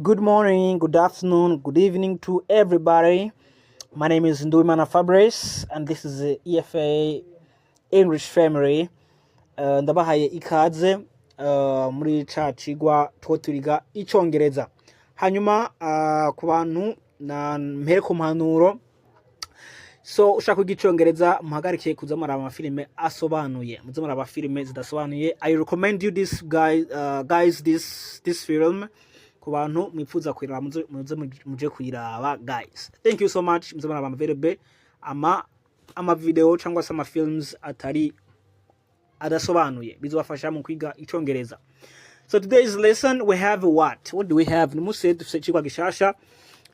Good morning, good afternoon, good evening to everybody. My name is Nduimana Fabrice, and this is the EFA English Family. Ndabahaye ikaze muri ca cigwa two turiga icongereza. Hanyuma ku bantu na mpere ku mpanuro. So ushaka kwiga icongereza muhagarike kuza muraba amafilime asobanuye. Muze muraba filime zidasobanuye. I recommend you this guys this film. Ku bantu mwifuza kwiraba muje kuyiraba guys. Thank you so much. Muze muraba available ama video cyangwa se ama films atari adasobanuye bizobafasha mu kwiga icongereza. So today's lesson we have what do we have? Nimuse dufise ikigwa gishasha.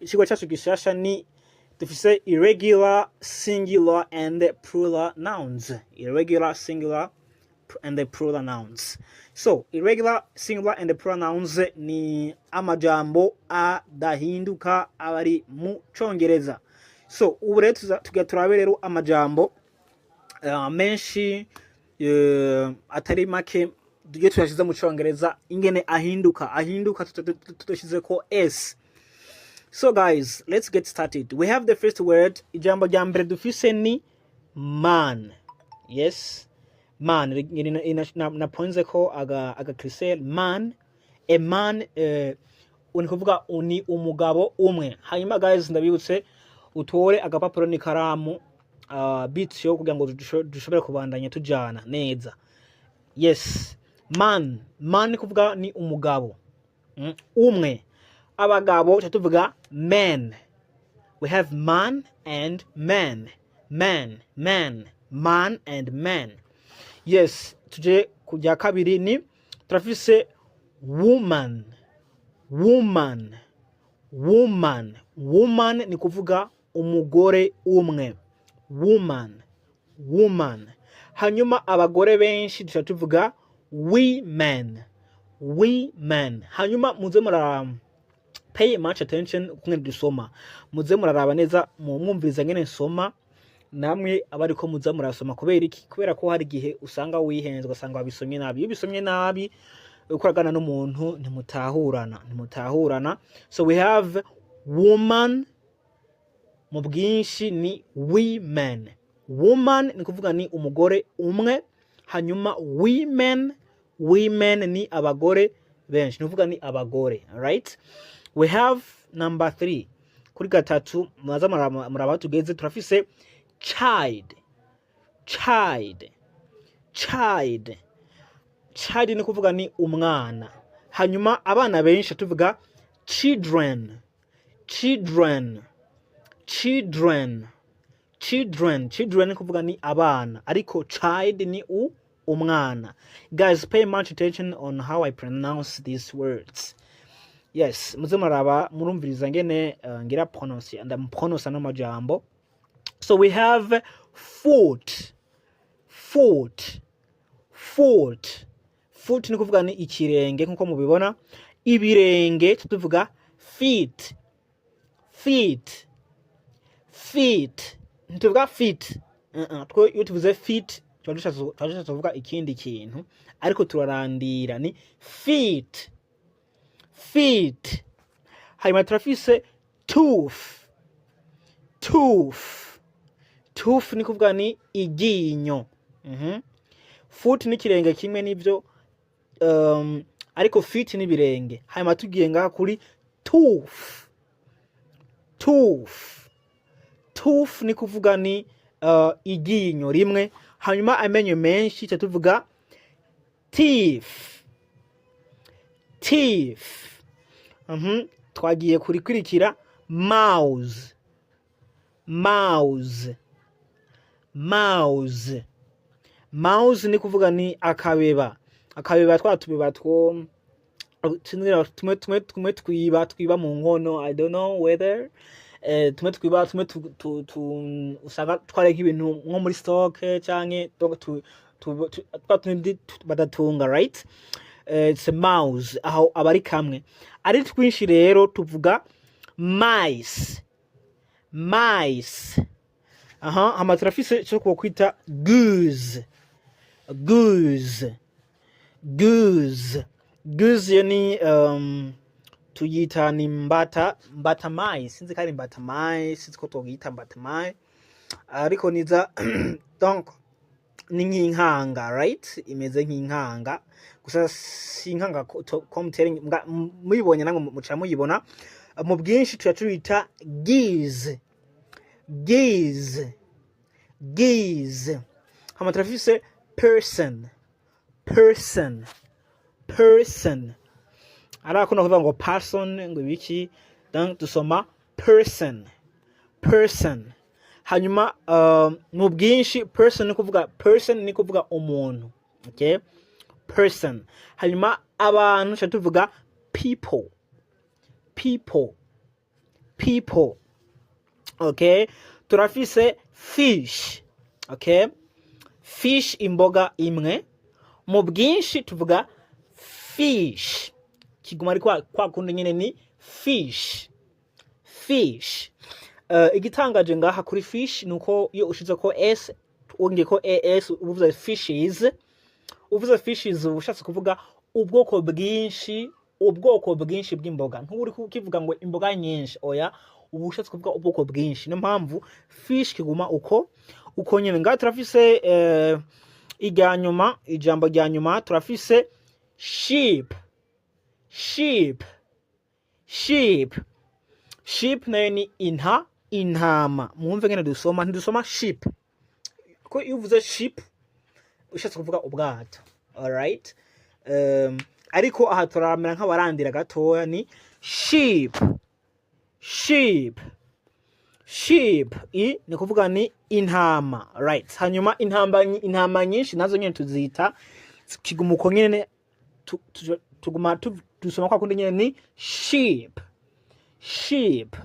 Ikigwa cyacu gishasha ni dufise irregular singular and plural nouns. Irregular singular and the plural nouns. So irregular singular and the plural nouns ni amajambo adahinduka abari mu congereza. So ubu rero tugiye turabe rero amajambo menshi atari make tugiye tuyashize mu congereza ingene ahinduka tudashize ko s. So guys, let's get started. We have the first word. Ijambo rya mbere dufise ni man. Yes, man. Naponze ko aga crisel man. A man unikuvuga uni umugabo umwe. Hanyuma guys ndabibutse utore agapapuro n'ikaramu bityo kugira ngo dushobore kubandanya tujana neza. Yes, man kuvuga ni umugabo umwe. Abagabo tuvuga men. We have man and man. Man and man. Yes, tuje kujya kabiri ni turafise woman ni kuvuga umugore umwe. Woman. Hanyuma abagore benshi tuvuga women. Hanyuma muze pay much attention kumwe dusoma. Muze muraraba neza mwumviriza ngene nsoma namwe abari ko muza murasoma kubera iki? Kubera ko hari gihe usanga wihenze ugasanga wabisomye nabi. Iyo bisomye nabi ukoragana n'umuntu ntimutahurana. So we have woman mu bwinshi ni women. Woman ni kuvuga ni umugore umwe. Hanyuma women ni abagore benshi. Ni kuvuga ni abagore, right? We have number 3. Kuri gatatu mwaza muraba tugeze turafise child ni kuvuga ni umwana. Hanyuma abana benshi tuvuga children ni kuvuga ni abana, ariko child ni umwana. Guys, pay much attention on how I pronounce these words. Yes, muze muraba murumviriza ngene ngira pronounce no majambo. So we have foot ni kuvuga ni ikirenge nkuko mubibona. Ibirenge tuvuga feet. Tuvuga feet. Iyo tuvuze feet twajusha tuvuga ikindi kintu ariko turarandira ni feet. Hanyuma turafise tooth ni kuvuga ni iryinyo. Foot ni kirenge kimwe nivyo ariko feet ni birenge. Hanyuma tugiye ngaha kuri tooth ni kuvuga ni iryinyo rimwe. Hanyuma amenyo menshi tuvuga teeth. Twagiye kurikurikira mouse ni kuvuga ni akabeba twatubeba two tumwe twiba mu nkono. I don't know whether tumwe usanga tware nk'ibintu nko muri stock canke badatunga, right? It's a mouse aho abari kamwe. Ari twinshi rero tuvuga mice. Hama turafise cyo kwita goose. Goose ni tuyita ni mbatamai, sinzi ko ari mbatamai, sinzi ko twogita mbatamai, ariko niza donc ni nk'inkanga, right? Imeze nk'inkanga, gusa si inkanga ko muyibonye namwe muca muyibona. Mu bwinshi tuyita geese, hama turafise person, arakunda kuvuga ngo person ngo ibiki, donc dusoma person. Hanyuma mu bwinshi person ni kuvuga umuntu, okay? Person. Hanyuma abantu cha tuvuga people, okay? Turafise fish, okay? Fish imboga imwe, mu bwinshi tuvuga fish, kiguma ari kwa kundi nyene ni fish. Igitangaje ngaha kuri fish nuko iyo ushize ko s wongeye ko as uvuze fishes, ushatse kuvuga ubwoko bwinshi bw'imboga. Nturi kukivuga ngo imboga nyinshi, oya, ubu ushatse kuvuga ubwoko bwinshi. No mpamvu fish kiguma uko nyene. Ngaha turafise ijambo rya nyuma turafise sheep nayo ni intama. Mwumve ngene ntidusoma sheep, ko iyo uvuze sheep ushatse kuvuga ubwato, alright? Ariko aha turamera nk'abarandira gatoya, ni sheep ni kuvuga ni intama, right? Hanyuma intama nyinshi nazo nyene tuzita kiguma uko nyene, tuguma dusoma kwa kundi nyene ni sheep.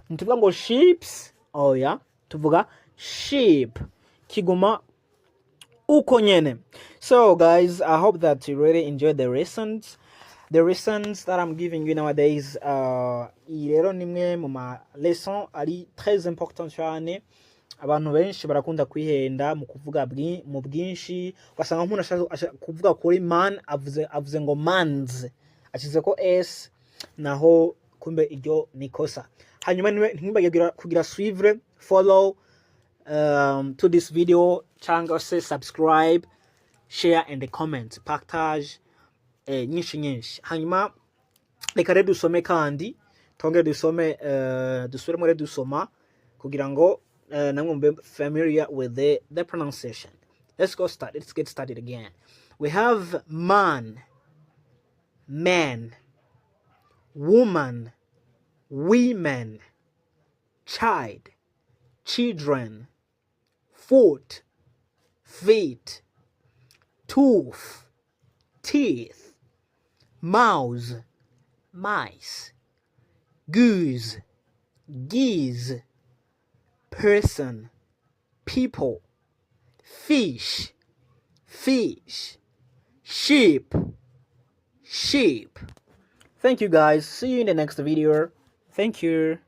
Ntuvuga ngo sheeps, oya, tuvuga sheep, kiguma uko nyene. So guys, I hope that you really enjoyed the lessons that I'm giving you nowadays. Rero nimwe mu ma lesson ari très important cyane. Abantu benshi barakunda kwihenda mu kuvuga mu bwinshi, ugasanga umuntu ashaka kuvuga kuri man avuze ngo mans, ashize ko s, naho kumbe iryo nikosa. Hanyuma ntibagiye kugira suivre, follow to this video, cyangwa se subscribe, share and comment, partage nyinshi. Hanyuma reka rero dusome kandi tongere dusubiremo rero dusoma kugira ngo namwe mbe familiar with the pronunciation. Let's get started again. We have man, woman, women, child, children, foot, feet, tooth, teeth, mouse, mice, goose, geese, person, people, fish, sheep. Thank you guys. See you in the next video. Thank you.